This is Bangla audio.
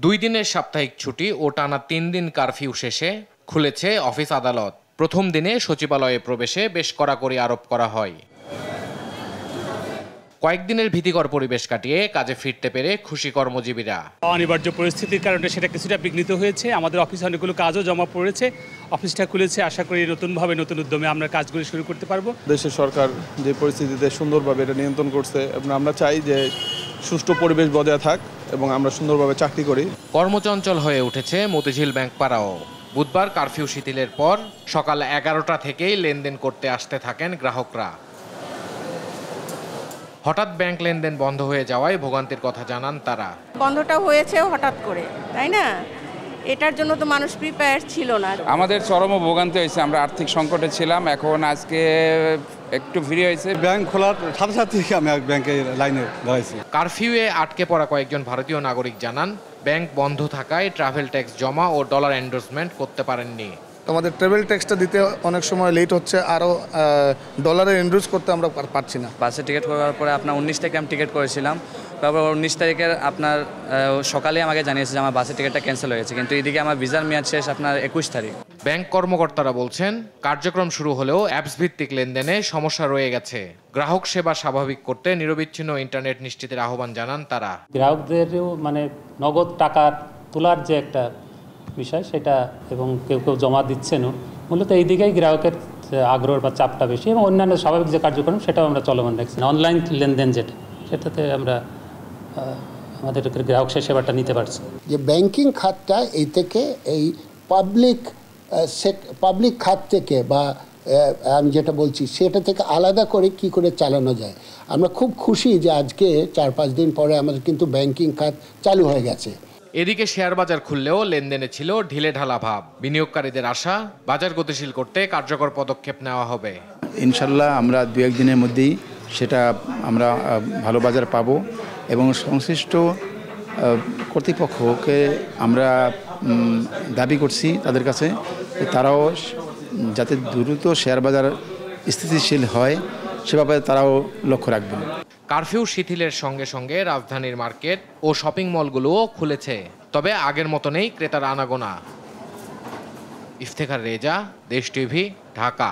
2 দিনের সাপ্তাহিক ছুটি ও টানা 3 দিন কারফিউ শেষে খুলেছে অফিস আদালত। প্রথম দিনে সচিবালয়ে প্রবেশে বেশ কড়াকড়ি আরোপ করা হয়। কয়েকদিনের ভীতিকর পরিবেশ কাটিয়ে কাজে ফিরতে পেরে খুশি কর্মজীবীরা। অনিবার্য পরিস্থিতির কারণে সেটা কিছুটা বিঘ্নিত হয়েছে। আমাদের অফিসে অনেকগুলো কাজও জমা পড়েছে। অফিসটা খুলেছে, আশা করি নতুনভাবে নতুন উদ্যমে আমরা কাজগুলো শুরু করতে পারবো। দেশের সরকার যে পরিস্থিতিতে সুন্দরভাবে এটা নিয়ন্ত্রণ করছে এবং আমরা চাই যে সুষ্ঠু পরিবেশ বজায় থাক এবং আমরা সুন্দরভাবে চাকরি করি। কর্মচঞ্চল হয়ে উঠেছে মতিঝিল ব্যাংক পাড়াও। বুধবার কারফিউ শিথিলের পর সকাল 11টা থেকেই লেনদেন করতে আসতে থাকেন গ্রাহকরা। হঠাৎ ব্যাংক লেনদেন বন্ধ হয়ে যাওয়ায় ভোগান্তির কথা জানান তারা। বন্ধটা হয়েছে হঠাৎ করে, তাই না? এটার জন্য তো মানুষ প্রিপেয়ার ছিল না। আমাদের চরম ভোগান্তি হয়েছে, আমরা আর্থিক সংকটে ছিলাম, এখন আজকে একটু ফ্রি হয়েছে। ব্যাংক খোলার সাথে সাথে আমি ব্যাংকের লাইনে দাঁড়াইছি। কারফিউয়ে আটকে পড়া কয়েকজন ভারতীয় নাগরিক জানান, ব্যাংক বন্ধ থাকায় ট্রাভেল ট্যাক্স জমা ও ডলার এন্ডোর্সমেন্ট করতে পারেননি। আমাদের ট্রাভেল ট্যাক্সটা দিতে অনেক সময় লেট হচ্ছে, আরও ডলারে এন্ডোর্স করতে আমরা পারছি না। বাসে টিকিট করার পরে আপনার 19 তারিখে আমি টিকিট করেছিলাম, তারপর 19 তারিখের আপনার সকালে আমাকে জানিয়েছে যে আমার বাসের টিকিটটা ক্যান্সেল হয়েছে, কিন্তু এদিকে আমার ভিসার মেয়াদ শেষ আপনার 21 তারিখ। ব্যাংক কর্মকর্তারা বলছেন, কার্যক্রম শুরু হলেও অ্যাপস ভিত্তিক লেনদেনে সমস্যা রয়ে গেছে। গ্রাহক সেবা স্বাভাবিক করতে নিরবিচ্ছিন্ন ইন্টারনেট নিশ্চিতের আহ্বান জানান তারা। গ্রাহকদেরও নগদ টাকা তোলার যে একটা বিষয় সেটা, এবং কেউ কেউ জমা দিচ্ছেনও, মূলত এই দিকেই গ্রাহকের আগ্রহ বা চাপটা বেশি, এবং অন্যান্য স্বাভাবিক যে কার্যক্রম সেটাও আমরা চলমান রাখছি। অনলাইন লেনদেন সেটাতে আমরা আমাদের গ্রাহক সেবাটা নিতে পারছি। যে ব্যাংকিং খাতটা এই থেকে এই পাবলিক খাত থেকে বা আমি যেটা বলছি সেটা থেকে আলাদা করে কি করে চালানো যায়। আমরা খুব খুশি যে আজকে 4-5 দিন পরে আমাদের কিন্তু ব্যাংকিং খাত চালু হয়ে গেছে। এদিকে শেয়ার বাজার খুললেও লেনদেনে ছিল ঢিলে ঢালা ভাব। বিনিয়োগকারীদের আশা, বাজার গতিশীল করতে কার্যকর পদক্ষেপ নেওয়া হবে। ইনশাল্লাহ আমরা 2-1 দিনের মধ্যেই সেটা আমরা ভালো বাজার পাবো, এবং সংশ্লিষ্ট কর্তৃপক্ষকে আমরা দাবি করছি তাদের কাছে, তারাও যাতে দ্রুত শেয়ার বাজার স্থিতিশীল হয় সে ব্যাপারে তারাও লক্ষ্য রাখবেন। কারফিউ শিথিলের সঙ্গে সঙ্গে রাজধানীর মার্কেট ও শপিং মলগুলোও খুলেছে, তবে আগের মতো নেই ক্রেতার আনাগোনা। ইফতেখার রেজা, দেশ টিভি, ঢাকা।